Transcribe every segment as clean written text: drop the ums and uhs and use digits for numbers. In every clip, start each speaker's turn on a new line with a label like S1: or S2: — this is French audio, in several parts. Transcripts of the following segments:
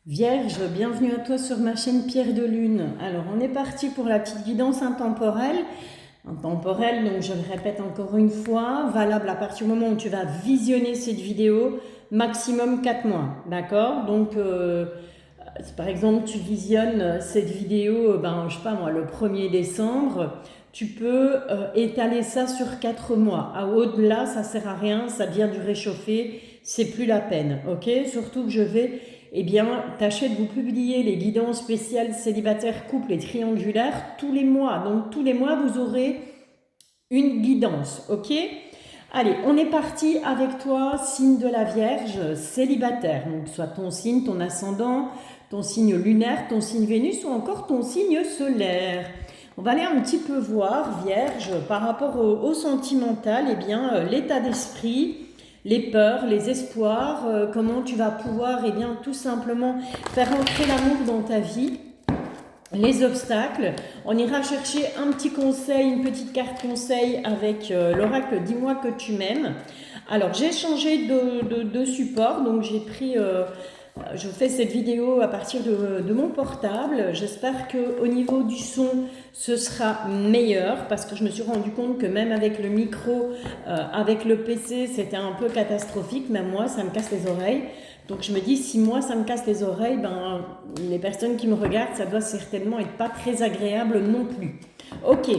S1: Vierge, bienvenue à toi sur ma chaîne Pierre de Lune. Alors, on est parti pour la petite guidance intemporelle. Intemporelle, donc je le répète encore une fois, valable à partir du moment où tu vas visionner cette vidéo, maximum 4 mois, d'accord? Donc, par exemple, tu visionnes cette vidéo, je sais pas moi, le 1er décembre, tu peux étaler ça sur 4 mois. Au-delà, ça sert à rien, ça devient du réchauffé, c'est plus la peine, ok? Surtout que je vais tâchez de vous publier les guidances spéciales célibataires, couples et triangulaires tous les mois. Donc, tous les mois, vous aurez une guidance, ok? Allez, on est parti avec toi, signe de la Vierge, célibataire. Donc, soit ton signe, ton ascendant, ton signe lunaire, ton signe Vénus ou encore ton signe solaire. On va aller un petit peu voir, Vierge, par rapport au sentimental, l'état d'esprit, les peurs, les espoirs, comment tu vas pouvoir tout simplement faire entrer l'amour dans ta vie, les obstacles. On ira chercher un petit conseil, une petite carte conseil avec l'oracle Dis-moi que tu m'aimes. Alors j'ai changé de support, donc j'ai pris... je fais cette vidéo à partir de mon portable. J'espère qu'au niveau du son, ce sera meilleur parce que je me suis rendu compte que même avec le micro, avec le PC, c'était un peu catastrophique. Même moi, ça me casse les oreilles. Donc je me dis, si moi, ça me casse les oreilles, les personnes qui me regardent, ça doit certainement être pas très agréable non plus. Ok.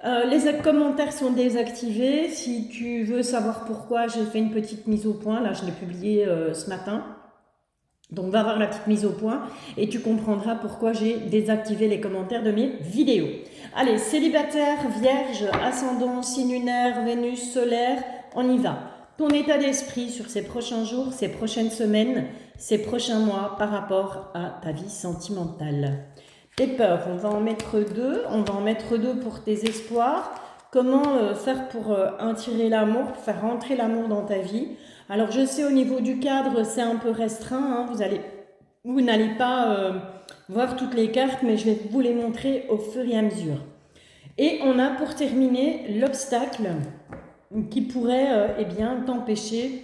S1: Les commentaires sont désactivés. Si tu veux savoir pourquoi, j'ai fait une petite mise au point. Là, je l'ai publié ce matin. Donc va voir la petite mise au point et tu comprendras pourquoi j'ai désactivé les commentaires de mes vidéos. Allez, célibataire, vierge, ascendant, signe lunaire, Vénus, solaire, on y va. Ton état d'esprit sur ces prochains jours, ces prochaines semaines, ces prochains mois par rapport à ta vie sentimentale. Tes peurs, on va en mettre deux. On va en mettre deux pour tes espoirs. Comment faire pour attirer l'amour, pour faire rentrer l'amour dans ta vie? Alors je sais au niveau du cadre, c'est un peu restreint. Vous n'allez pas voir toutes les cartes, mais je vais vous les montrer au fur et à mesure. Et on a pour terminer l'obstacle qui pourrait t'empêcher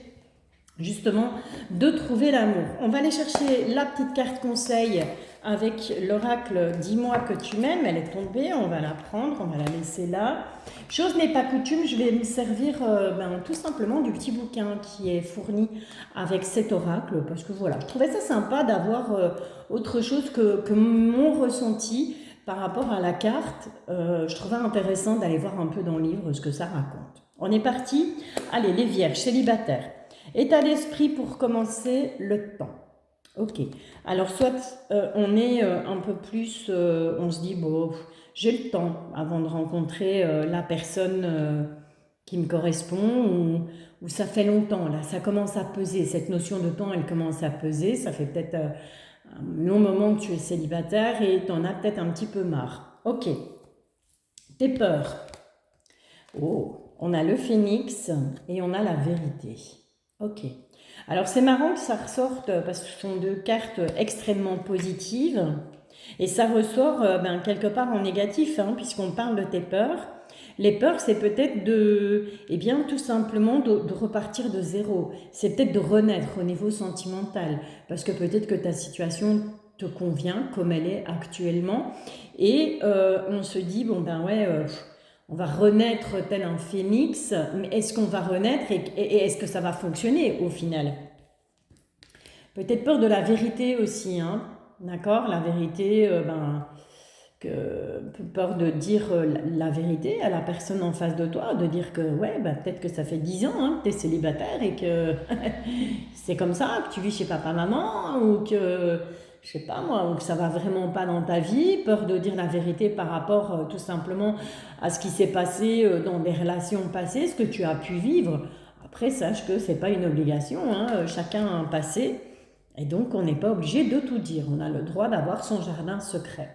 S1: justement de trouver l'amour. On va aller chercher la petite carte conseil avec l'oracle Dis-moi que tu m'aimes. Elle est tombée, on va la prendre, on va la laisser là. Chose n'est pas coutume, je vais me servir tout simplement du petit bouquin qui est fourni avec cet oracle parce que voilà, je trouvais ça sympa d'avoir autre chose que mon ressenti par rapport à la carte. Je trouvais intéressant d'aller voir un peu dans le livre ce que ça raconte. On est parti. Allez, les vierges célibataires. État d'esprit pour commencer, le temps. Ok. Alors, soit on est un peu plus, on se dit, bon, j'ai le temps avant de rencontrer la personne qui me correspond ou ça fait longtemps, là, ça commence à peser. Cette notion de temps, elle commence à peser. Ça fait peut-être un long moment que tu es célibataire et tu en as peut-être un petit peu marre. Ok. Tes peurs. Oh, on a le phénix et on a la vérité. Ok. Alors c'est marrant que ça ressorte parce que ce sont deux cartes extrêmement positives et ça ressort quelque part en négatif puisqu'on parle de tes peurs. Les peurs, c'est peut-être tout simplement de repartir de zéro. C'est peut-être de renaître au niveau sentimental parce que peut-être que ta situation te convient comme elle est actuellement et on se dit on va renaître tel un phénix, mais est-ce qu'on va renaître et est-ce que ça va fonctionner au final? Peut-être peur de la vérité aussi, d'accord? La vérité, peur de dire la vérité à la personne en face de toi, de dire que peut-être que ça fait 10 ans que tu es célibataire et que c'est comme ça, que tu vis chez papa-maman ou que je sais pas moi, ou que ça va vraiment pas dans ta vie, peur de dire la vérité par rapport tout simplement à ce qui s'est passé dans des relations passées, ce que tu as pu vivre. Après, sache que c'est pas une obligation, chacun a un passé, et donc on n'est pas obligé de tout dire. On a le droit d'avoir son jardin secret.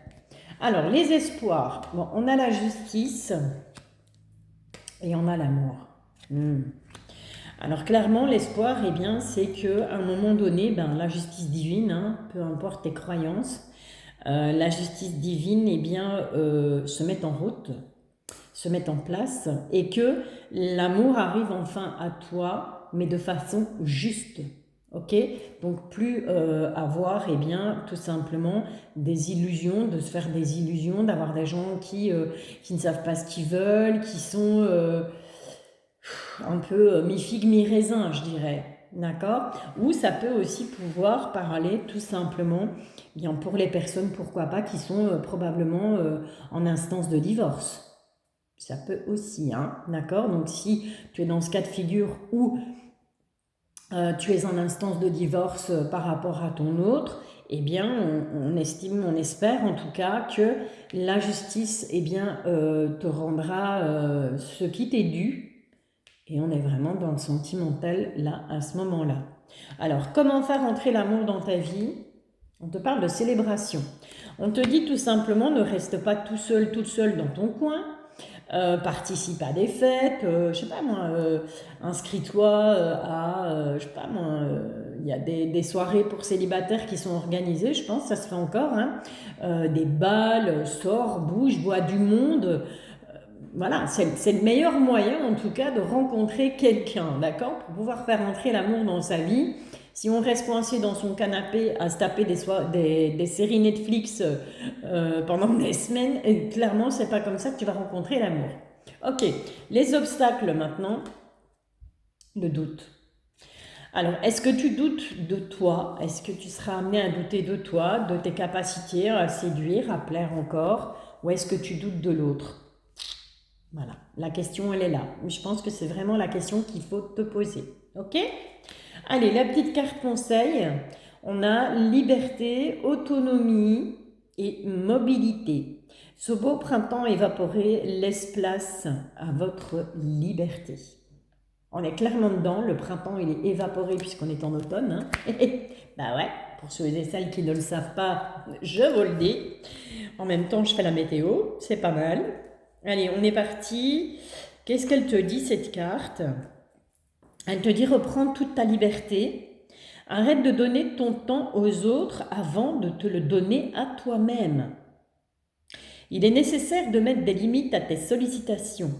S1: Alors, les espoirs. Bon, on a la justice et on a l'amour. Alors clairement, l'espoir, c'est qu'à un moment donné, la justice divine, peu importe tes croyances, la justice divine, se met en route, se met en place, et que l'amour arrive enfin à toi, mais de façon juste. Ok, donc plus avoir, eh bien, tout simplement des illusions, de se faire des illusions, d'avoir des gens qui ne savent pas ce qu'ils veulent, qui sont un peu mi-figue, mi-raisin, je dirais. D'accord. Ou ça peut aussi pouvoir parler tout simplement, eh bien, pour les personnes, pourquoi pas, qui sont probablement en instance de divorce. Ça peut aussi, hein, d'accord. Donc si tu es dans ce cas de figure où tu es en instance de divorce par rapport à ton autre, eh bien, on estime, on espère en tout cas que la justice, eh bien, te rendra ce qui t'est dû. Et on est vraiment dans le sentimental là, à ce moment-là. Alors, comment faire entrer l'amour dans ta vie? On te parle de célébration. On te dit tout simplement, ne reste pas tout seul, toute seule dans ton coin. Participe à des fêtes, je sais pas moi, inscris-toi je sais pas moi, il y a des soirées pour célibataires qui sont organisées, je pense, ça se fait encore, hein. Des balles, sors, bouge, vois du monde. Voilà, c'est le meilleur moyen en tout cas de rencontrer quelqu'un, d'accord? Pour pouvoir faire entrer l'amour dans sa vie. Si on reste coincé dans son canapé à se taper des séries Netflix pendant des semaines, et clairement, c'est pas comme ça que tu vas rencontrer l'amour. Ok, les obstacles maintenant, le doute. Alors, est-ce que tu doutes de toi? Est-ce que tu seras amené à douter de toi, de tes capacités à séduire, à plaire encore? Ou est-ce que tu doutes de l'autre? Voilà, la question, elle est là. Je pense que c'est vraiment la question qu'il faut te poser. Ok? Allez, la petite carte conseil. On a liberté, autonomie et mobilité. Ce beau printemps évaporé laisse place à votre liberté. On est clairement dedans. Le printemps, il est évaporé puisqu'on est en automne. Hein. Bah ouais, pour ceux et celles qui ne le savent pas, je vous le dis. En même temps, je fais la météo. C'est pas mal. Allez, on est parti. Qu'est-ce qu'elle te dit, cette carte? Elle te dit reprends toute ta liberté. Arrête de donner ton temps aux autres avant de te le donner à toi-même. Il est nécessaire de mettre des limites à tes sollicitations.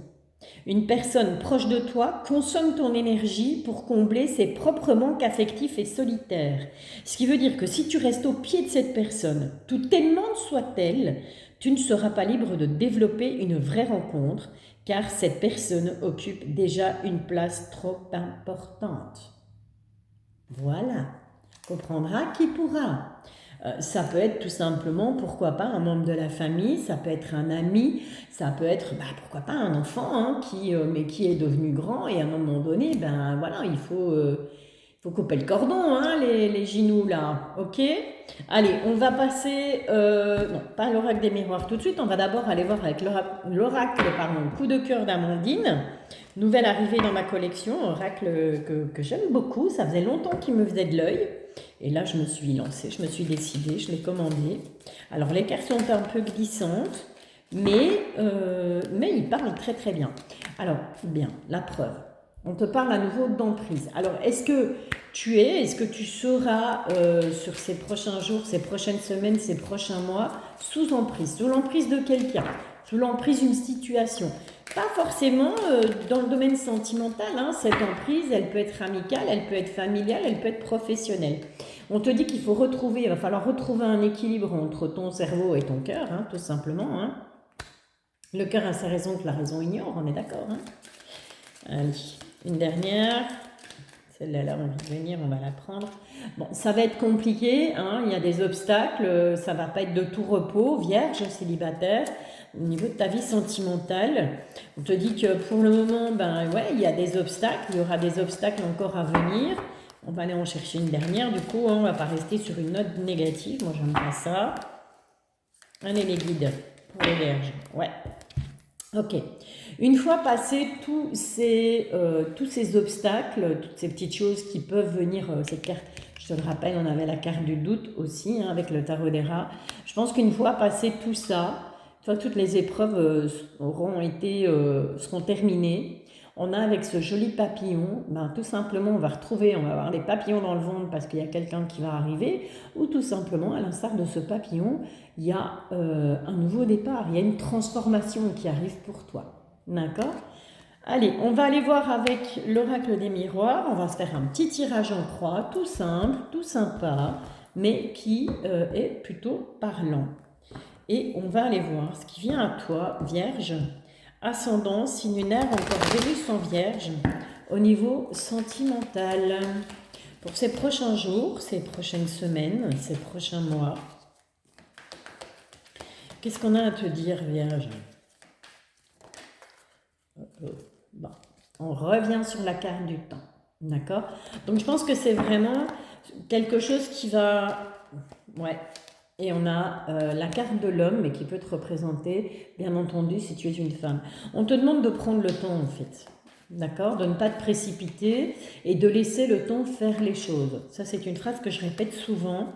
S1: Une personne proche de toi consomme ton énergie pour combler ses propres manques affectifs et solitaires. Ce qui veut dire que si tu restes au pied de cette personne, tout aimante soit-elle, tu ne seras pas libre de développer une vraie rencontre, car cette personne occupe déjà une place trop importante. Voilà, comprendra qui pourra. Ça peut être tout simplement, pourquoi pas, un membre de la famille, ça peut être un ami, ça peut être, pourquoi pas, un enfant hein, mais qui est devenu grand et à un moment donné, voilà, il faut couper le cordon, hein, les ginous là, ok? Allez, on va passer, non, pas l'oracle des miroirs tout de suite, on va d'abord aller voir avec l'oracle, coup de cœur d'Amandine. Nouvelle arrivée dans ma collection, oracle que j'aime beaucoup, ça faisait longtemps qu'il me faisait de l'œil. Et là, je me suis lancée, je me suis décidée, je l'ai commandé. Alors, les cartes sont un peu glissantes, mais il parle très très bien. Alors, bien, la preuve. On te parle à nouveau d'emprise. Alors, est-ce que tu seras sur ces prochains jours, ces prochaines semaines, ces prochains mois, sous l'emprise de quelqu'un, sous l'emprise d'une situation? Pas forcément dans le domaine sentimental, hein. Cette emprise, elle peut être amicale, elle peut être familiale, elle peut être professionnelle. On te dit qu'il va falloir retrouver un équilibre entre ton cerveau et ton cœur, hein, tout simplement. Hein. Le cœur a sa raison que la raison ignore, on est d'accord. Hein. Allez, une dernière. Celle-là, on va venir, on va la prendre. Bon, ça va être compliqué, hein, il y a des obstacles, ça va pas être de tout repos, vierge, célibataire. Au niveau de ta vie sentimentale, on te dit que pour le moment, il y a des obstacles, il y aura des obstacles encore à venir. On va aller en chercher une dernière, du coup, on va pas rester sur une note négative, moi j'aime pas ça. Allez les guides, pour les vierges, ouais. Ok. Une fois passé tous ces obstacles, toutes ces petites choses qui peuvent venir, cette carte, je te le rappelle, on avait la carte du doute aussi, hein, avec le tarot des rats. Je pense qu'une fois passé tout ça, toutes les épreuves seront terminées. On a avec ce joli papillon, tout simplement on va avoir les papillons dans le ventre parce qu'il y a quelqu'un qui va arriver, ou tout simplement à l'instar de ce papillon, il y a un nouveau départ, il y a une transformation qui arrive pour toi. D'accord? Allez, on va aller voir avec l'oracle des miroirs. On va se faire un petit tirage en croix, tout simple, tout sympa, mais qui est plutôt parlant. Et on va aller voir ce qui vient à toi, Vierge, ascendant, signe lunaire, encore Vénus en Vierge, au niveau sentimental. Pour ces prochains jours, ces prochaines semaines, ces prochains mois, qu'est-ce qu'on a à te dire, Vierge? Bon, on revient sur la carte du temps, d'accord? Donc je pense que c'est vraiment quelque chose qui va... Ouais. Et on a la carte de l'homme, mais qui peut te représenter, bien entendu, si tu es une femme. On te demande de prendre le temps, en fait. D'accord? De ne pas te précipiter et de laisser le temps faire les choses. Ça, c'est une phrase que je répète souvent.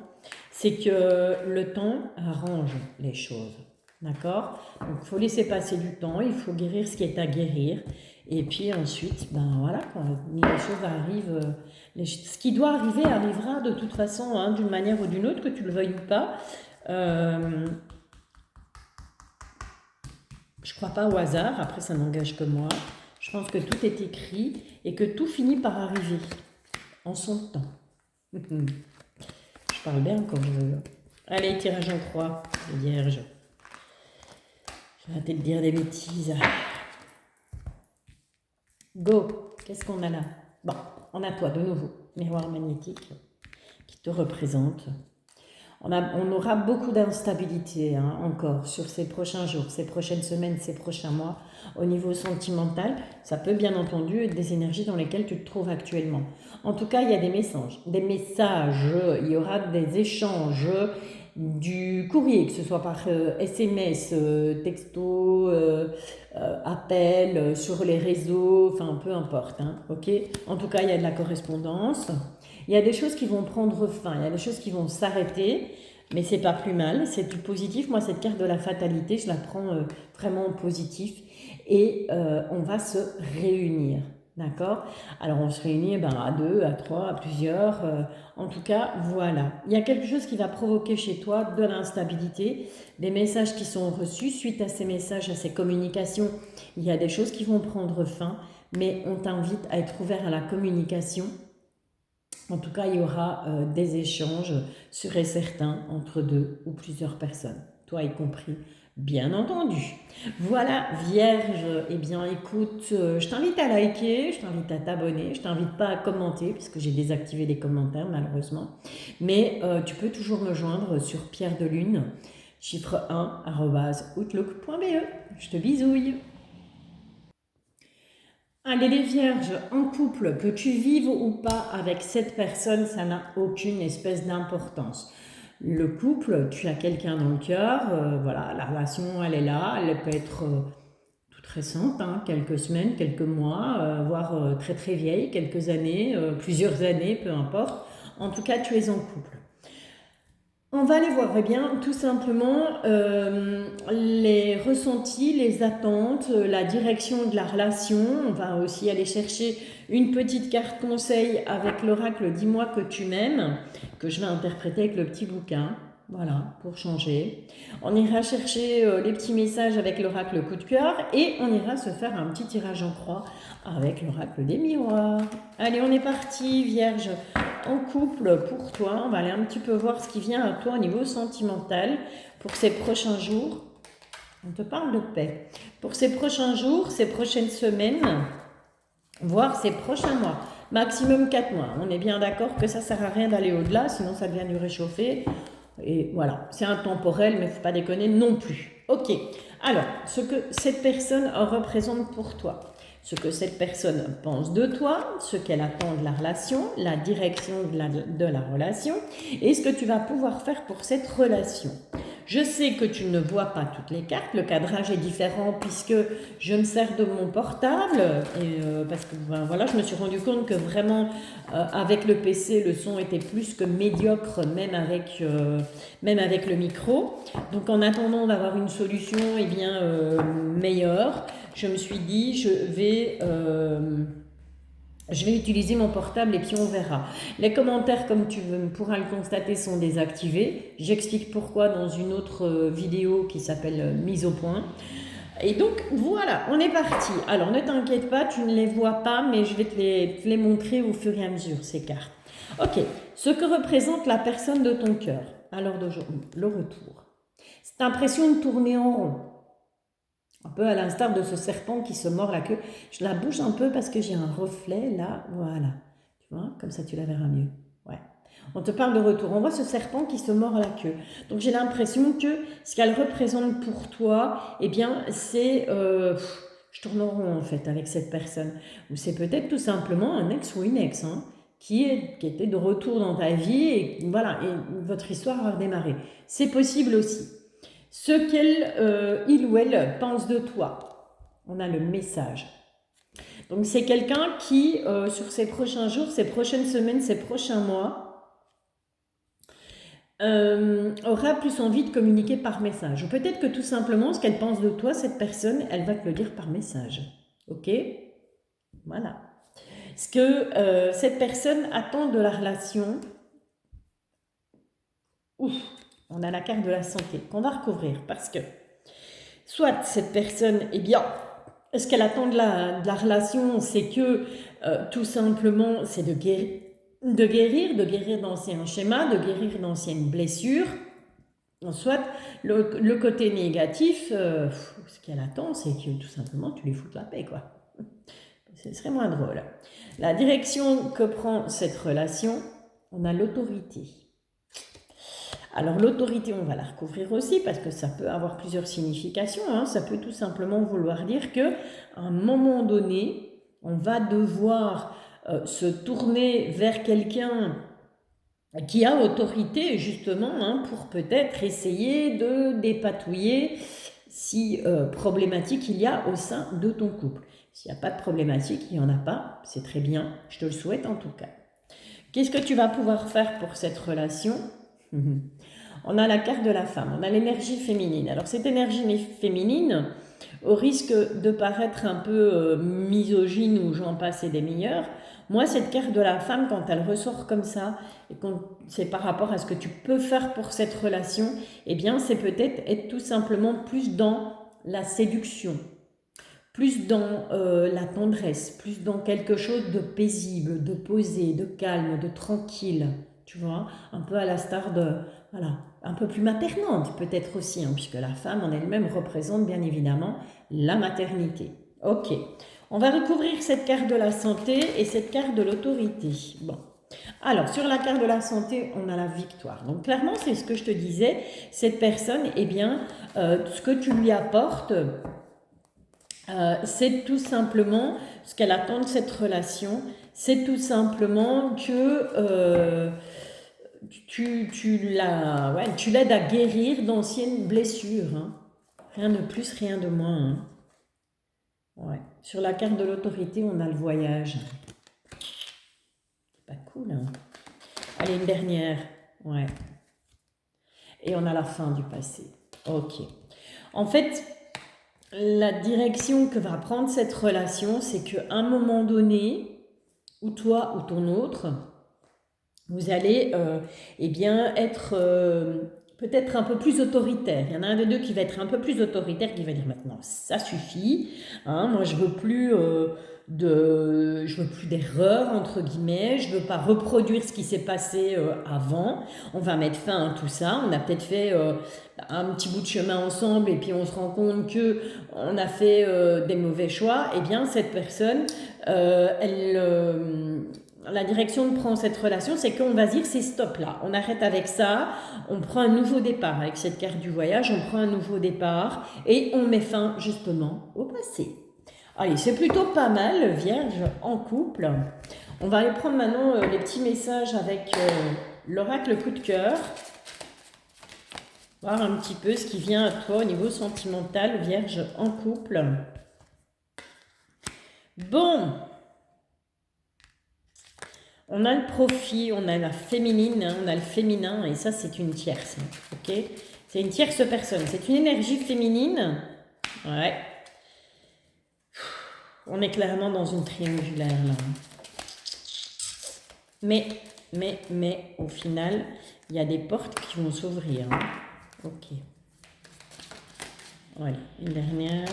S1: C'est que le temps arrange les choses. D'accord? Donc, il faut laisser passer du temps, il faut guérir ce qui est à guérir. Et puis ensuite, ben voilà, quand les choses arrivent, ce qui doit arriver arrivera de toute façon, hein, d'une manière ou d'une autre, que tu le veuilles ou pas. Je crois pas au hasard, après ça n'engage que moi. Je pense que tout est écrit et que tout finit par arriver en son temps. Je parle bien quand je veux. Allez, tirage en croix, Vierge. Je vais arrêter de dire des bêtises. Go, qu'est-ce qu'on a là? Bon, on a toi de nouveau, miroir magnétique qui te représente. On aura beaucoup d'instabilité encore sur ces prochains jours, ces prochaines semaines, ces prochains mois. Au niveau sentimental, ça peut bien entendu être des énergies dans lesquelles tu te trouves actuellement. En tout cas, il y a des messages, il y aura des échanges, du courrier, que ce soit par SMS, texto, appel, sur les réseaux, enfin peu importe, hein, ok? En tout cas, il y a de la correspondance. Il y a des choses qui vont prendre fin, il y a des choses qui vont s'arrêter, mais c'est pas plus mal, c'est du positif. Moi, cette carte de la fatalité, je la prends vraiment en positif et on va se réunir, d'accord? Alors, on se réunit à deux, à trois, à plusieurs, en tout cas, voilà. Il y a quelque chose qui va provoquer chez toi de l'instabilité, des messages qui sont reçus. Suite à ces messages, à ces communications, il y a des choses qui vont prendre fin, mais on t'invite à être ouvert à la communication. En tout cas, il y aura des échanges sûrs et certains entre deux ou plusieurs personnes, toi y compris, bien entendu. Voilà, Vierge, eh bien écoute, je t'invite à liker, je t'invite à t'abonner, je t'invite pas à commenter puisque j'ai désactivé les commentaires malheureusement, mais tu peux toujours me joindre sur Pierre de Lune, chiffre 1, @outlook.be. Je te bisouille. Allez les vierges, en couple, que tu vives ou pas avec cette personne, ça n'a aucune espèce d'importance. Le couple, tu as quelqu'un dans le cœur, voilà, la relation elle est là, elle peut être toute récente, hein, quelques semaines, quelques mois, voire très très vieille, quelques années, plusieurs années, peu importe. En tout cas, tu es en couple. On va aller voir bien tout simplement les ressentis, les attentes, la direction de la relation. On va aussi aller chercher une petite carte conseil avec l'oracle Dis-moi que tu m'aimes, que je vais interpréter avec le petit bouquin. Voilà, pour changer. On ira chercher les petits messages avec l'oracle coup de cœur et on ira se faire un petit tirage en croix avec l'oracle des miroirs. Allez, on est parti, Vierge. En couple, pour toi, on va aller un petit peu voir ce qui vient à toi au niveau sentimental pour ces prochains jours. On te parle de paix. Pour ces prochains jours, ces prochaines semaines, voire ces prochains mois. Maximum 4 mois. On est bien d'accord que ça ne sert à rien d'aller au-delà, sinon ça devient du réchauffé. Et voilà, c'est intemporel, mais il ne faut pas déconner non plus. Ok, alors, ce que cette personne représente pour toi, ce que cette personne pense de toi, ce qu'elle attend de la relation, la direction de la relation, et ce que tu vas pouvoir faire pour cette relation. Je sais que tu ne vois pas toutes les cartes, le cadrage est différent puisque je me sers de mon portable et parce que voilà, je me suis rendu compte que vraiment avec le PC le son était plus que médiocre même avec le micro. Donc en attendant d'avoir une solution meilleure, je me suis dit je vais utiliser mon portable et puis on verra. Les commentaires, comme tu pourras le constater, sont désactivés. J'explique pourquoi dans une autre vidéo qui s'appelle Mise au point. Et donc, voilà, on est parti. Alors, ne t'inquiète pas, tu ne les vois pas, mais je vais te les montrer au fur et à mesure, ces cartes. Ok, ce que représente la personne de ton cœur à l'heure d'aujourd'hui, le retour. Cette impression de tourner en rond. Un peu à l'instar de ce serpent qui se mord la queue. Je la bouge un peu parce que j'ai un reflet là, voilà. Tu vois, comme ça tu la verras mieux. Ouais. On te parle de retour. On voit ce serpent qui se mord la queue. Donc j'ai l'impression que ce qu'elle représente pour toi, eh bien, c'est... je tourne en rond en fait avec cette personne. Ou c'est peut-être tout simplement un ex ou une ex, hein, qui était de retour dans ta vie et voilà, et votre histoire a redémarré. C'est possible aussi. Ce il ou elle pense de toi. On a le message. Donc c'est quelqu'un qui, sur ces prochains jours, ces prochaines semaines, ces prochains mois, aura plus envie de communiquer par message. Ou peut-être que tout simplement, ce qu'elle pense de toi, cette personne, elle va te le dire par message. Ok? Voilà. Ce que cette personne attend de la relation. Ouf, on a la carte de la santé qu'on va recouvrir parce que soit cette personne, eh bien, ce qu'elle attend de la relation, c'est que tout simplement, c'est de guérir d'anciens schémas, de guérir d'anciennes blessures. Soit le côté négatif, ce qu'elle attend, c'est que tout simplement, tu lui foutes la paix, quoi. Ce serait moins drôle. La direction que prend cette relation, on a l'autorité. Alors l'autorité, on va la recouvrir aussi parce que ça peut avoir plusieurs significations. Hein. Ça peut tout simplement vouloir dire qu'à un moment donné, on va devoir se tourner vers quelqu'un qui a autorité justement hein, pour peut-être essayer de dépatouiller si problématique il y a au sein de ton couple. S'il n'y a pas de problématique, il n'y en a pas, c'est très bien, je te le souhaite en tout cas. Qu'est-ce que tu vas pouvoir faire pour cette relation? On a la carte de la femme, on a l'énergie féminine. Alors cette énergie féminine, au risque de paraître un peu misogyne ou j'en passe et des meilleurs, moi cette carte de la femme, quand elle ressort comme ça, et quand c'est par rapport à ce que tu peux faire pour cette relation, eh bien c'est peut-être être tout simplement plus dans la séduction, plus dans la tendresse, plus dans quelque chose de paisible, de posé, de calme, de tranquille, tu vois, un peu à la star de, voilà, un peu plus maternante peut-être aussi, hein, puisque la femme en elle-même représente bien évidemment la maternité. Ok, on va recouvrir cette carte de la santé et cette carte de l'autorité. Bon, alors sur la carte de la santé, on a la victoire. Donc clairement, c'est ce que je te disais, cette personne, eh bien, ce que tu lui apportes, c'est tout simplement ce qu'elle attend de cette relation, c'est tout simplement que tu l'aides à guérir d'anciennes blessures. Hein. Rien de plus, rien de moins. Hein. Ouais. Sur la carte de l'autorité, on a le voyage. C'est pas cool. Hein. Allez, une dernière. Ouais. Et on a la fin du passé. Ok. En fait, la direction que va prendre cette relation, c'est qu'à un moment donné, ou toi ou ton autre, vous allez eh bien, être peut-être un peu plus autoritaire. Il y en a un des deux qui va être un peu plus autoritaire, qui va dire maintenant ça suffit. Hein, moi je veux plus d'erreurs entre guillemets. Je veux pas reproduire ce qui s'est passé avant. On va mettre fin à tout ça. On a peut-être fait un petit bout de chemin ensemble et puis on se rend compte que on a fait des mauvais choix. Eh bien cette personne, la direction que prend cette relation, c'est qu'on va dire c'est stop là, on arrête avec ça, on prend un nouveau départ avec cette carte du voyage, on prend un nouveau départ et on met fin justement au passé. Allez, c'est plutôt pas mal, Vierge en couple. On va aller prendre maintenant les petits messages avec l'oracle coup de cœur. Voir un petit peu ce qui vient à toi au niveau sentimental, Vierge en couple. Bon. On a le profit, on a la féminine, hein, on a le féminin, et ça, c'est une tierce. Ok, c'est une tierce personne. C'est une énergie féminine. Ouais. On est clairement dans une triangulaire, là. Mais, au final, il y a des portes qui vont s'ouvrir. Hein. Ok. Voilà, une dernière.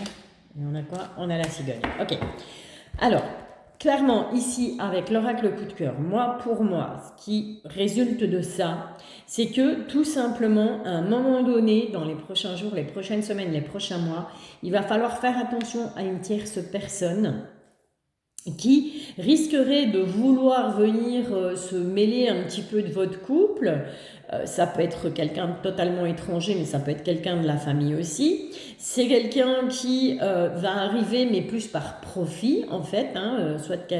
S1: Et on a quoi? On a la cigogne. Ok. Alors, clairement, ici, avec l'oracle coup de cœur, moi, pour moi, ce qui résulte de ça, c'est que tout simplement, à un moment donné, dans les prochains jours, les prochaines semaines, les prochains mois, il va falloir faire attention à une tierce personne qui risquerait de vouloir venir se mêler un petit peu de votre couple. Ça peut être quelqu'un de totalement étranger, mais ça peut être quelqu'un de la famille aussi. C'est quelqu'un qui va arriver, mais plus par profit, en fait. Soit que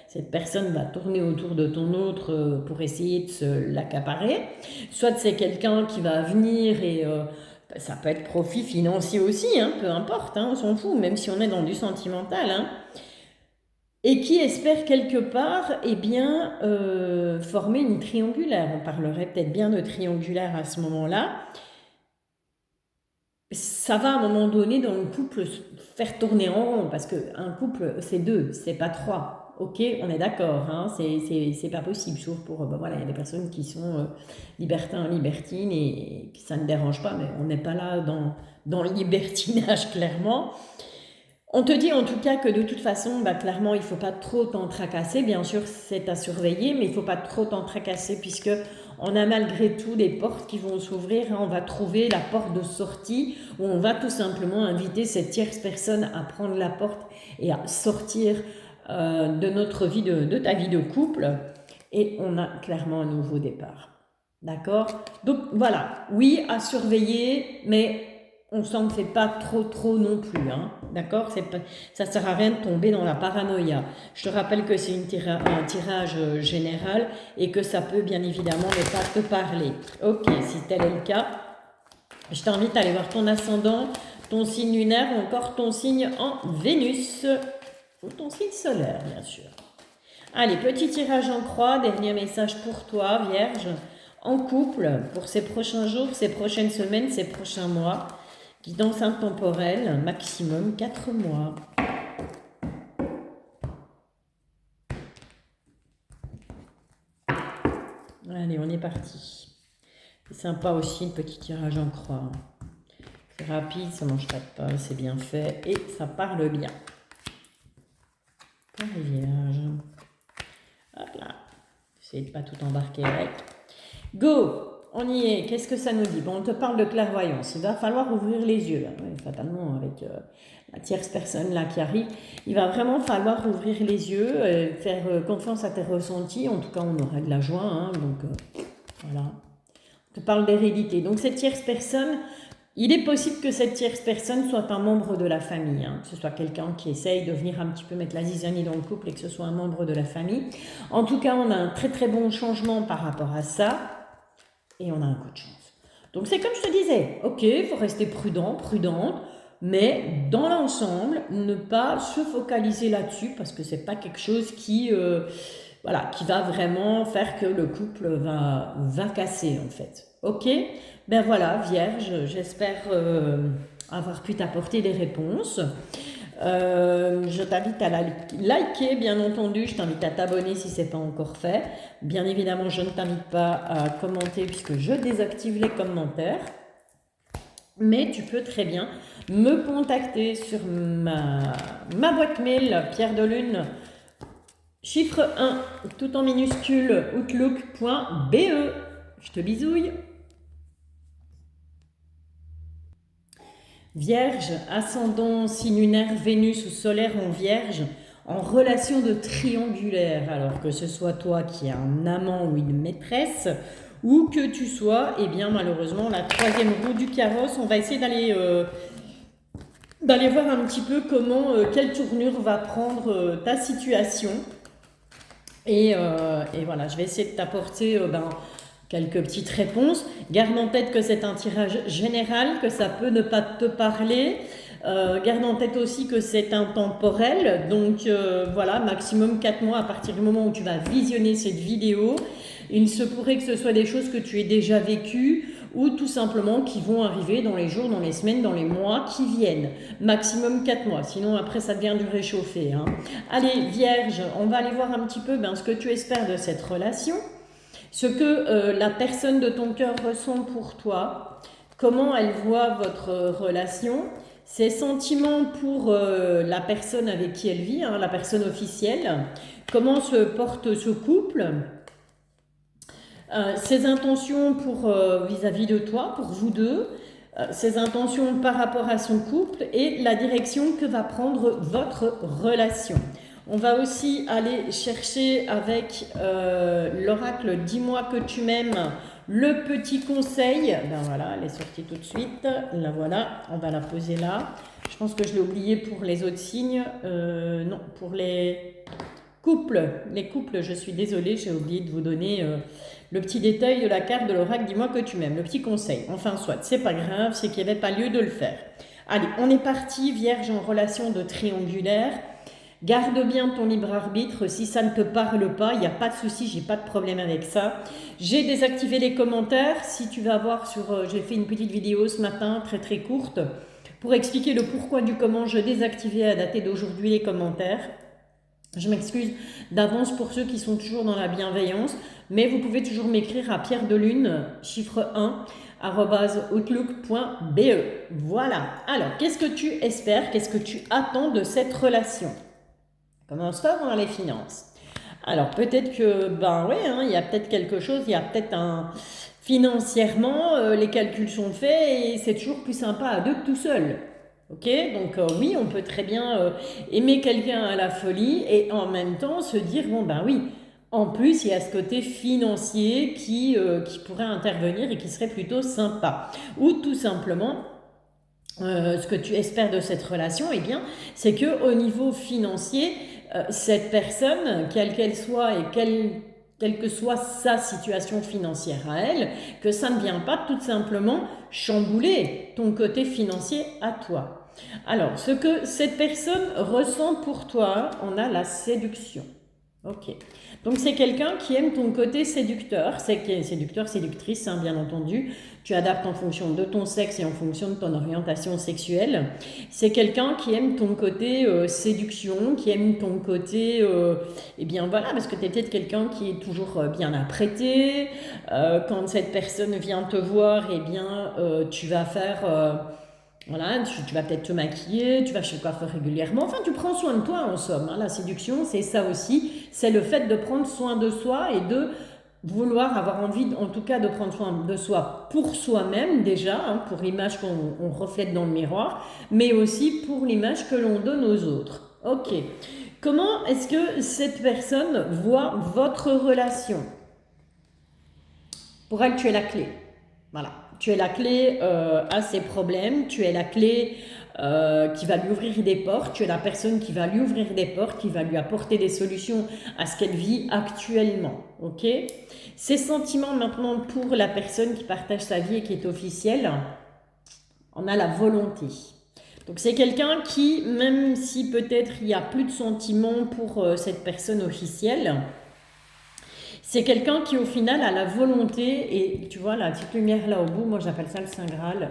S1: cette personne va tourner autour de ton autre pour essayer de se l'accaparer. Soit c'est quelqu'un qui va venir et... ça peut être profit financier aussi, peu importe, on s'en fout, même si on est dans du sentimental. Et qui espère quelque part former une triangulaire. On parlerait peut-être bien de triangulaire à ce moment-là. Ça va à un moment donné dans le couple faire tourner en rond, parce qu'un couple c'est 2, c'est pas 3. Ok, on est d'accord, c'est pas possible, sauf pour, voilà, il y a des personnes qui sont libertins, libertines, et ça ne dérange pas, mais on n'est pas là dans le libertinage, clairement. On te dit en tout cas que de toute façon, clairement, il ne faut pas trop t'en tracasser. Bien sûr, c'est à surveiller, mais il ne faut pas trop t'en tracasser puisque on a malgré tout des portes qui vont s'ouvrir. On va trouver la porte de sortie où on va tout simplement inviter cette tierce personne à prendre la porte et à sortir de notre vie, de ta vie de couple. Et on a clairement un nouveau départ. D'accord? Donc voilà, oui, à surveiller, mais... on s'en fait pas trop non plus, d'accord? Ça sert à rien de tomber dans la paranoïa. Je te rappelle que c'est un tirage général et que ça peut bien évidemment ne pas te parler. Ok, si tel est le cas, je t'invite à aller voir ton ascendant, ton signe lunaire ou encore ton signe en Vénus ou ton signe solaire, bien sûr. Allez, petit tirage en croix, dernier message pour toi, Vierge, en couple, pour ces prochains jours, ces prochaines semaines, ces prochains mois. Guidance intemporelle, maximum 4 mois. Allez, on est parti. C'est sympa aussi, le petit tirage en croix. C'est rapide, ça ne mange pas de pain, c'est bien fait et ça parle bien. Pour les vierges. Hop là. J'essaie de ne pas tout embarquer avec. Go! On y est. Qu'est-ce que ça nous dit? Bon, on te parle de clairvoyance. Il va falloir ouvrir les yeux, là. Ouais, fatalement, avec la tierce personne là qui arrive. Il va vraiment falloir ouvrir les yeux, faire confiance à tes ressentis. En tout cas, on aura de la joie. Donc, voilà. On te parle d'hérédité. Donc, cette tierce personne, il est possible que cette tierce personne soit un membre de la famille. Que ce soit quelqu'un qui essaye de venir un petit peu mettre la zizanie dans le couple et que ce soit un membre de la famille. En tout cas, on a un très bon changement par rapport à ça. Et on a un coup de chance. Donc c'est comme je te disais, ok, il faut rester prudent, prudente, mais dans l'ensemble, ne pas se focaliser là-dessus parce que c'est pas quelque chose qui va vraiment faire que le couple va casser en fait. Ok, ben voilà, Vierge, j'espère avoir pu t'apporter des réponses. Je t'invite à liker, bien entendu. Je t'invite à t'abonner si ce n'est pas encore fait. Bien évidemment, je ne t'invite pas à commenter puisque je désactive les commentaires. Mais tu peux très bien me contacter sur ma boîte mail Pierre de Lune, chiffre 1, tout en minuscule, outlook.be. Je te bisouille. Vierge, ascendant, signe lunaire, Vénus ou solaire en Vierge, en relation de triangulaire, alors que ce soit toi qui es un amant ou une maîtresse, ou que tu sois, malheureusement, la troisième roue du carrosse. On va essayer d'aller voir un petit peu quelle tournure va prendre ta situation. Et voilà, je vais essayer de t'apporter... quelques petites réponses. Garde en tête que c'est un tirage général, que ça peut ne pas te parler. Garde en tête aussi que c'est intemporel. Donc voilà, maximum 4 mois à partir du moment où tu vas visionner cette vidéo. Il se pourrait que ce soit des choses que tu aies déjà vécues ou tout simplement qui vont arriver dans les jours, dans les semaines, dans les mois qui viennent. Maximum 4 mois, sinon après ça devient du réchauffé. Allez, Vierge, on va aller voir un petit peu ce que tu espères de cette relation. Ce que la personne de ton cœur ressent pour toi, comment elle voit votre relation, ses sentiments pour la personne avec qui elle vit, hein, la personne officielle, comment se porte ce couple, ses intentions pour vis-à-vis de toi, pour vous deux, ses intentions par rapport à son couple et la direction que va prendre votre relation. On va aussi aller chercher avec l'oracle « Dis-moi que tu m'aimes » le petit conseil. Ben voilà, elle est sortie tout de suite. La voilà, on va la poser là. Je pense que je l'ai oublié pour les autres signes. Non, pour les couples. Les couples, je suis désolée, j'ai oublié de vous donner le petit détail de la carte de l'oracle. Dis-moi que tu m'aimes. Le petit conseil. Enfin, soit, c'est pas grave, c'est qu'il n'y avait pas lieu de le faire. Allez, on est parti, Vierge en relation de triangulaire. Garde bien ton libre arbitre, si ça ne te parle pas, il n'y a pas de souci, j'ai pas de problème avec ça. J'ai désactivé les commentaires, si tu vas voir sur... j'ai fait une petite vidéo ce matin, très courte, pour expliquer le pourquoi du comment je désactivais à dater d'aujourd'hui les commentaires. Je m'excuse d'avance pour ceux qui sont toujours dans la bienveillance, mais vous pouvez toujours m'écrire à Pierre de Lune, chiffre 1, @outlook.be. Voilà. Alors, qu'est-ce que tu espères, qu'est-ce que tu attends de cette relation? Commence pas dans les finances. Alors peut-être que, ben ouais, hein, il y a peut-être quelque chose, il y a peut-être un... Financièrement, les calculs sont faits et c'est toujours plus sympa à deux que tout seul. Ok, donc oui, on peut très bien aimer quelqu'un à la folie et en même temps se dire, bon ben oui, en plus il y a ce côté financier qui pourrait intervenir et qui serait plutôt sympa. Ou tout simplement... ce que tu espères de cette relation, eh bien, c'est que au niveau financier, cette personne, quelle qu'elle soit et quelle que soit sa situation financière à elle, que ça ne vient pas tout simplement chambouler ton côté financier à toi. Alors, ce que cette personne ressent pour toi, on a la séduction. Ok. Donc c'est quelqu'un qui aime ton côté séducteur, séducteur, séductrice, hein, bien entendu. Tu adaptes en fonction de ton sexe et en fonction de ton orientation sexuelle. C'est quelqu'un qui aime ton côté séduction, qui aime ton côté, eh bien voilà, parce que tu es peut-être quelqu'un qui est toujours bien apprêté. Quand cette personne vient te voir, eh bien tu vas faire... Voilà, tu vas peut-être te maquiller, tu vas chez le coiffeur régulièrement, enfin tu prends soin de toi en somme, hein. La séduction c'est ça aussi, c'est le fait de prendre soin de soi et de vouloir avoir envie en tout cas de prendre soin de soi pour soi-même déjà, hein, pour l'image qu'on reflète dans le miroir, mais aussi pour l'image que l'on donne aux autres. Ok, comment est-ce que cette personne voit votre relation? Pour elle tu es la clé, voilà. Tu es la clé à ses problèmes, tu es la clé qui va lui ouvrir des portes, tu es la personne qui va lui ouvrir des portes, qui va lui apporter des solutions à ce qu'elle vit actuellement. Ok? Ses sentiments maintenant pour la personne qui partage sa vie et qui est officielle, on a la volonté. Donc c'est quelqu'un qui, même si peut-être il n'y a plus de sentiments pour cette personne officielle, c'est quelqu'un qui au final a la volonté, et tu vois la petite lumière là au bout, moi j'appelle ça le Saint Graal.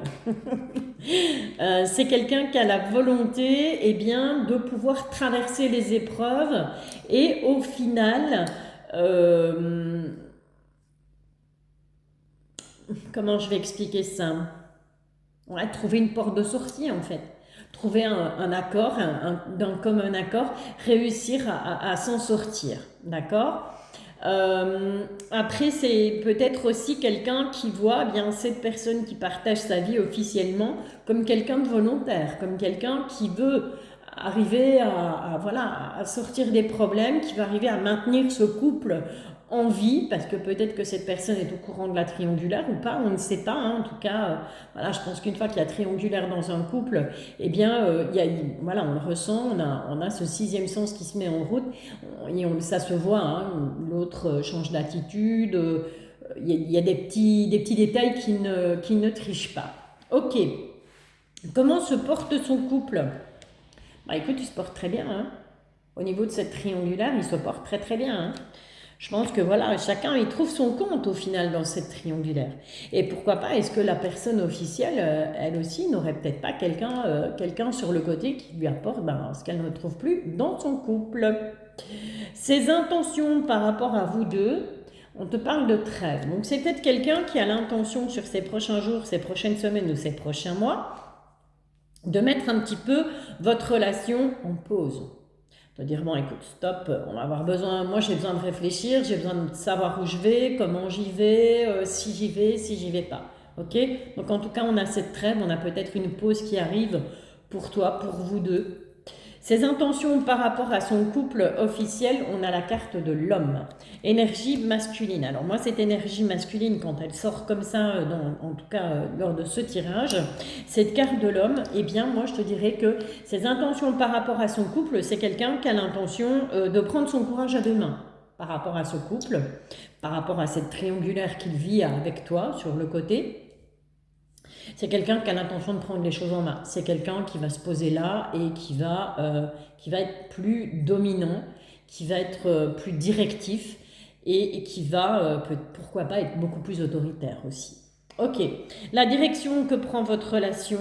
S1: C'est quelqu'un qui a la volonté eh bien, de pouvoir traverser les épreuves et au final, comment je vais expliquer ça? Ouais, trouver une porte de sortie en fait. Trouver un accord, d'un commun accord, réussir à s'en sortir, d'accord? Après, c'est peut-être aussi quelqu'un qui voit bien cette personne qui partage sa vie officiellement comme quelqu'un de volontaire, comme quelqu'un qui veut arriver voilà, à sortir des problèmes, qui va arriver à maintenir ce couple en vie, parce que peut-être que cette personne est au courant de la triangulaire ou pas, on ne sait pas, hein. En tout cas, voilà, je pense qu'une fois qu'il y a triangulaire dans un couple, eh bien, voilà, on le ressent, on a ce sixième sens qui se met en route, et ça se voit, hein, l'autre change d'attitude, il y a des petits détails qui ne trichent pas. Ok, comment se porte son couple? Bah écoute, il se porte très bien, hein. Au niveau de cette triangulaire, il se porte très bien, hein. Je pense que voilà, chacun il trouve son compte au final dans cette triangulaire. Et pourquoi pas, est-ce que la personne officielle, elle aussi, n'aurait peut-être pas quelqu'un sur le côté qui lui apporte ce qu'elle ne trouve plus dans son couple? Ses intentions par rapport à vous deux, on te parle de trêve. Donc c'est peut-être quelqu'un qui a l'intention sur ces prochains jours, ces prochaines semaines ou ces prochains mois de mettre un petit peu votre relation en pause. De dire, bon, écoute, stop, on va avoir besoin, moi j'ai besoin de réfléchir, j'ai besoin de savoir où je vais, comment j'y vais, si j'y vais pas. Ok? Donc en tout cas, on a cette trêve, on a peut-être une pause qui arrive pour toi, pour vous deux. Ses intentions par rapport à son couple officiel, on a la carte de l'homme. Énergie masculine. Alors moi, cette énergie masculine, quand elle sort comme ça, en tout cas lors de ce tirage, cette carte de l'homme, eh bien moi je te dirais que ses intentions par rapport à son couple, c'est quelqu'un qui a l'intention de prendre son courage à deux mains par rapport à ce couple, par rapport à cette triangulaire qu'il vit avec toi sur le côté. C'est quelqu'un qui a l'intention de prendre les choses en main. C'est quelqu'un qui va se poser là et qui va être plus dominant, qui va être plus directif et qui va, pourquoi pas, être beaucoup plus autoritaire aussi. Ok, la direction que prend votre relation,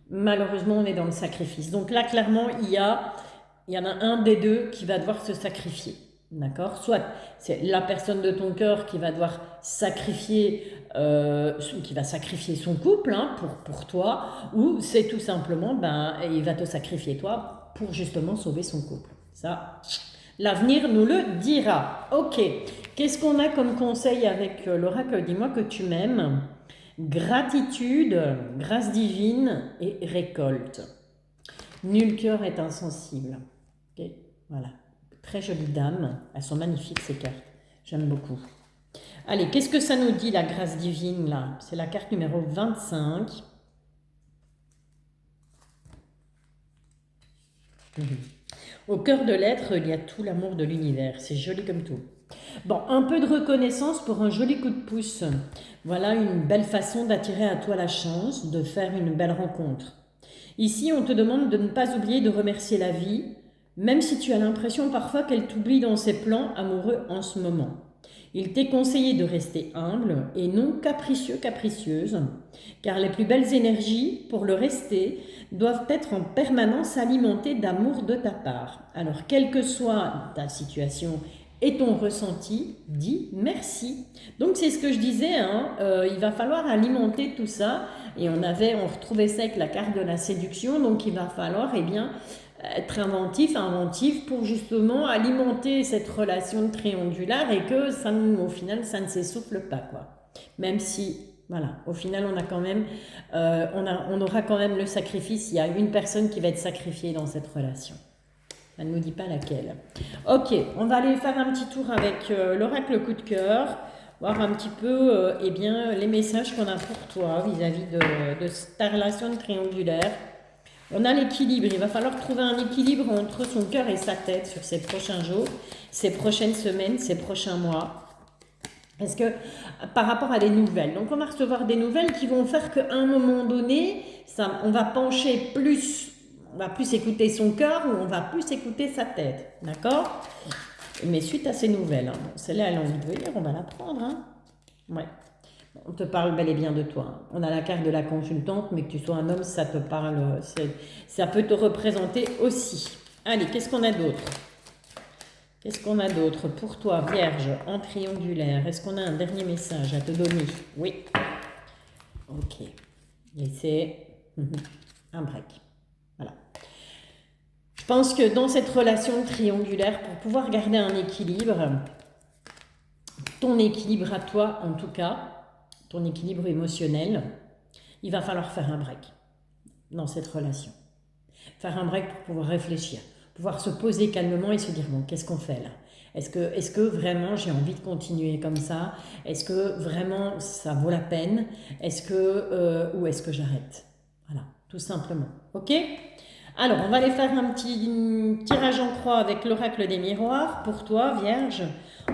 S1: malheureusement, on est dans le sacrifice. Donc là, clairement, il y en a un des deux qui va devoir se sacrifier. D'accord? Soit c'est la personne de ton cœur qui va devoir sacrifier, qui va sacrifier son couple pour toi, ou c'est tout simplement, il va te sacrifier toi pour justement sauver son couple. Ça, l'avenir nous le dira. Ok, qu'est-ce qu'on a comme conseil avec l'oracle? Dis-moi que tu m'aimes. Gratitude, grâce divine et récolte. Nul cœur est insensible. Ok, voilà. Très jolie dame. Elles sont magnifiques ces cartes. J'aime beaucoup. Allez, qu'est-ce que ça nous dit la grâce divine là? C'est la carte numéro 25. Au cœur de l'être, il y a tout l'amour de l'univers. C'est joli comme tout. Bon, un peu de reconnaissance pour un joli coup de pouce. Voilà une belle façon d'attirer à toi la chance de faire une belle rencontre. Ici, on te demande de ne pas oublier de remercier la vie, même si tu as l'impression parfois qu'elle t'oublie dans ses plans amoureux en ce moment. Il t'est conseillé de rester humble et non capricieux, capricieuse, car les plus belles énergies, pour le rester, doivent être en permanence alimentées d'amour de ta part. Alors, quelle que soit ta situation et ton ressenti, dis merci. Donc c'est ce que je disais, il va falloir alimenter tout ça, et on retrouvait ça avec la carte de la séduction, donc il va falloir être inventif pour justement alimenter cette relation triangulaire et que ça, au final ça ne s'essouffle pas quoi. Même si voilà, au final on a quand même on aura quand même le sacrifice, il y a une personne qui va être sacrifiée dans cette relation. Elle ne nous dit pas laquelle. Ok, on va aller faire un petit tour avec l'oracle coup de cœur, voir un petit peu les messages qu'on a pour toi vis-à-vis de ta relation triangulaire. On a l'équilibre, il va falloir trouver un équilibre entre son cœur et sa tête sur ces prochains jours, ces prochaines semaines, ces prochains mois. Parce que par rapport à des nouvelles, donc on va recevoir des nouvelles qui vont faire qu'à un moment donné, on va pencher plus. On va plus écouter son cœur ou on va plus écouter sa tête. D'accord? Mais suite à ces nouvelles, celle-là, elle a envie de venir, on va la prendre. Ouais. On te parle bel et bien de toi. On a la carte de la consultante, mais que tu sois un homme, ça te parle, ça peut te représenter aussi. Allez, qu'est-ce qu'on a d'autre? Qu'est-ce qu'on a d'autre pour toi, Vierge, en triangulaire? Est-ce qu'on a un dernier message à te donner? Oui. Ok. Et c'est un break. Voilà. Je pense que dans cette relation triangulaire, pour pouvoir garder un équilibre, ton équilibre à toi en tout cas, ton équilibre émotionnel, il va falloir faire un break dans cette relation. Faire un break pour pouvoir réfléchir, pouvoir se poser calmement et se dire, bon, qu'est-ce qu'on fait là? Est-ce que vraiment j'ai envie de continuer comme ça? Est-ce que vraiment ça vaut la peine? Ou est-ce que j'arrête? Voilà, tout simplement. Ok? Alors, on va aller faire un petit tirage en croix avec l'oracle des miroirs pour toi, Vierge,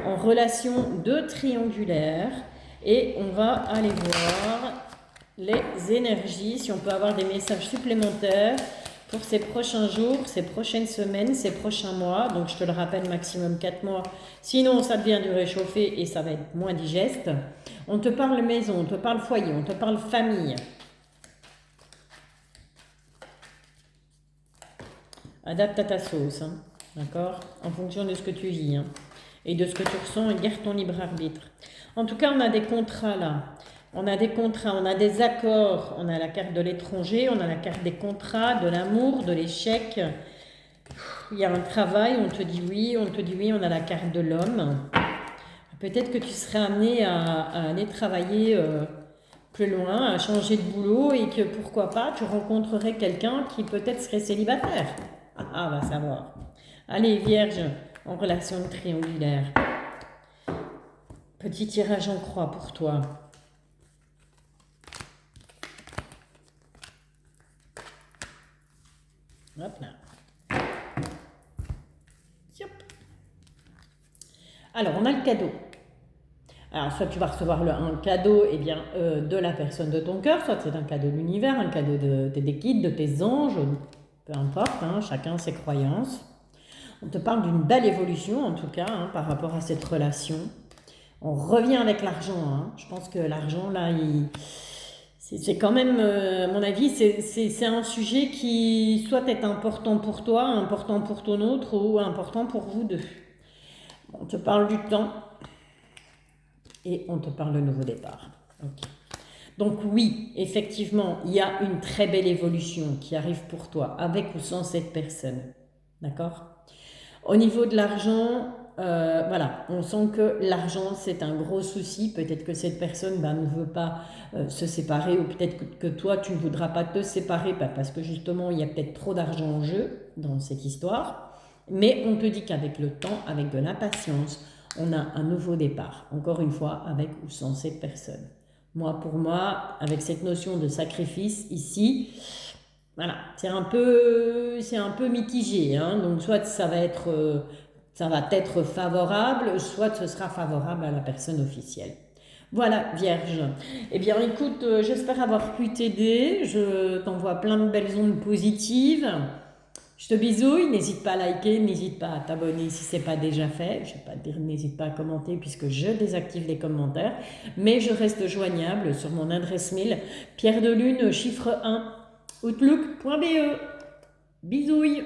S1: en relation de triangulaire. Et on va aller voir les énergies, si on peut avoir des messages supplémentaires pour ces prochains jours, ces prochaines semaines, ces prochains mois. Donc, je te le rappelle, maximum 4 mois. Sinon, ça devient du réchauffé et ça va être moins digeste. On te parle maison, on te parle foyer, on te parle famille. Adapte à ta sauce, d'accord? En fonction de ce que tu vis et de ce que tu ressens, et garde ton libre arbitre. En tout cas, on a des contrats là. On a des contrats, on a des accords, on a la carte de l'étranger, on a la carte des contrats, de l'amour, de l'échec. Il y a un travail, on te dit oui, on a la carte de l'homme. Peut-être que tu serais amené à aller travailler plus loin, à changer de boulot et que pourquoi pas, tu rencontrerais quelqu'un qui peut-être serait célibataire. Ah, va savoir. Allez, Vierge, en relation triangulaire. Petit tirage en croix pour toi. Hop là. Yop. Alors, on a le cadeau. Alors, soit tu vas recevoir un cadeau de la personne de ton cœur, soit c'est un cadeau de l'univers, un cadeau des guides, de tes anges, peu importe, hein, chacun ses croyances. On te parle d'une belle évolution, en tout cas, hein, par rapport à cette relation. On revient avec l'argent. Hein. Je pense que l'argent, là, c'est quand même, à mon avis, c'est un sujet qui soit est important pour toi, important pour ton autre ou important pour vous deux. On te parle du temps et on te parle de nouveau départ. Okay. Donc oui, effectivement, il y a une très belle évolution qui arrive pour toi, avec ou sans cette personne. D'accord ? Au niveau de l'argent, voilà, on sent que l'argent c'est un gros souci. Peut-être que cette personne ne veut pas se séparer, ou peut-être que toi tu ne voudras pas te séparer parce que justement il y a peut-être trop d'argent en jeu dans cette histoire. Mais on te dit qu'avec le temps, avec de l'impatience, on a un nouveau départ. Encore une fois, avec ou sans cette personne. Pour moi, avec cette notion de sacrifice ici, voilà, c'est un peu mitigé, hein. Donc soit ça va être favorable, soit ce sera favorable à la personne officielle. Voilà, Vierge. Eh bien, écoute, j'espère avoir pu t'aider. Je t'envoie plein de belles ondes positives. Je te bisouille. N'hésite pas à liker, n'hésite pas à t'abonner si ce n'est pas déjà fait. Je ne vais pas te dire n'hésite pas à commenter puisque je désactive les commentaires. Mais je reste joignable sur mon adresse mail pierre de lune chiffre 1 outlook.be. Bisouilles.